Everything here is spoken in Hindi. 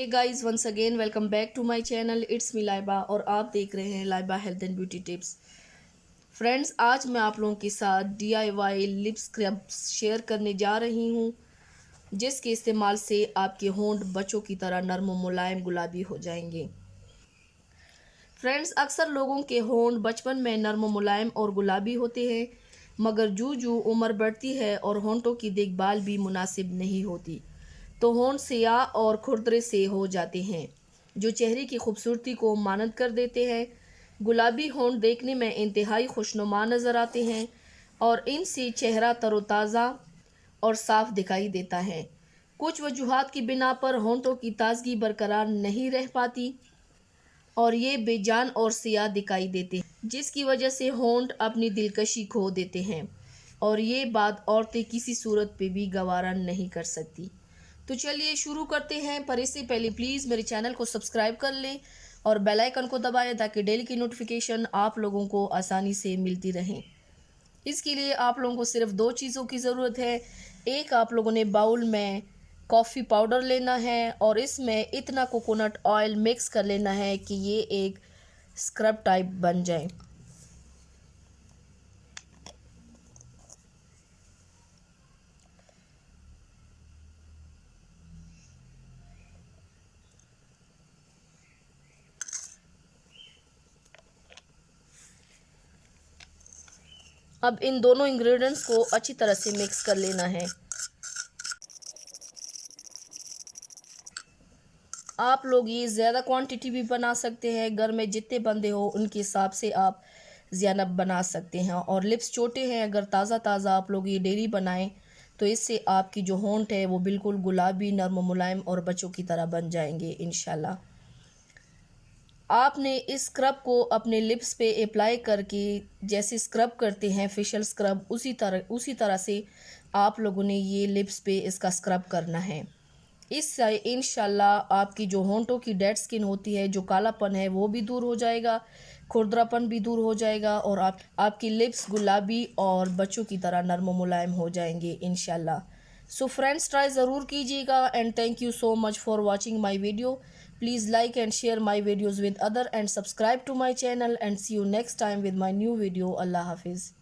Guys, once again welcome back to my channel. It's me Laiba और आप देख रहे हैं Laiba health and beauty tips. Friends, आज मैं आप लोगों के साथ DIY लिप स्क्रब शेयर करने जा रही हूं, जिसके इस्तेमाल से आपके होंठ बच्चों की तरह नरम और मुलायम गुलाबी हो जाएंगे। फ्रेंड्स, अक्सर लोगों के होंठ बचपन में नरम मुलायम और गुलाबी होते हैं, मगर जू जू उम्र बढ़ती है और होंठों की देखभाल भी मुनासिब नहीं होती तो होंठ सियाह और खुरदरे से हो जाते हैं, जो चेहरे की खूबसूरती को मानद कर देते हैं। गुलाबी होंठ देखने में इंतहाई खुशनुमा नज़र आते हैं और इनसे चेहरा तरोताज़ा और साफ दिखाई देता है। कुछ वजूहात की बिना पर होंठों की ताजगी बरकरार नहीं रह पाती और ये बेजान और सियाह दिखाई देते हैं, जिसकी वजह से होंठ अपनी दिलकशी खो देते हैं और ये बात औरतें किसी सूरत पे भी गवारा नहीं कर सकती। तो चलिए शुरू करते हैं, पर इससे पहले प्लीज़ मेरे चैनल को सब्सक्राइब कर लें और बेल आइकन को दबाएं ताकि डेली की नोटिफिकेशन आप लोगों को आसानी से मिलती रहें। इसके लिए आप लोगों को सिर्फ दो चीज़ों की ज़रूरत है। एक, आप लोगों ने बाउल में कॉफ़ी पाउडर लेना है और इसमें इतना कोकोनट ऑयल मिक्स कर लेना है कि ये एक स्क्रब टाइप बन जाए। अब इन दोनों इंग्रेडिएंट्स को अच्छी तरह से मिक्स कर लेना है। आप लोग ये ज़्यादा क्वांटिटी भी बना सकते हैं, घर में जितने बंदे हो उनके हिसाब से आप ज़्यादा बना सकते हैं। और लिप्स छोटे हैं, अगर ताज़ा ताज़ा आप लोग ये डेली बनाएं तो इससे आपकी जो होंठ है वो बिल्कुल गुलाबी, नरम, मुलायम और बच्चों की तरह बन जाएंगे इंशाल्लाह। आपने इस स्क्रब को अपने लिप्स पे अप्लाई करके, जैसे स्क्रब करते हैं फेशियल स्क्रब, उसी तरह से आप लोगों ने ये लिप्स पे इसका स्क्रब करना है। इससे इंशाल्लाह आपकी जो होंठों की डेड स्किन होती है, जो कालापन है, वो भी दूर हो जाएगा, खुरदरापन भी दूर हो जाएगा और आपकी लिप्स गुलाबी और बच्चों की तरह नरम मुलायम हो जाएंगे इंशाल्लाह। सो फ्रेंड्स, ट्राई ज़रूर कीजिएगा and thank you so much for watching my video. Please like and share my videos with other and subscribe to my channel and see you next time with my new video. Allah Hafiz.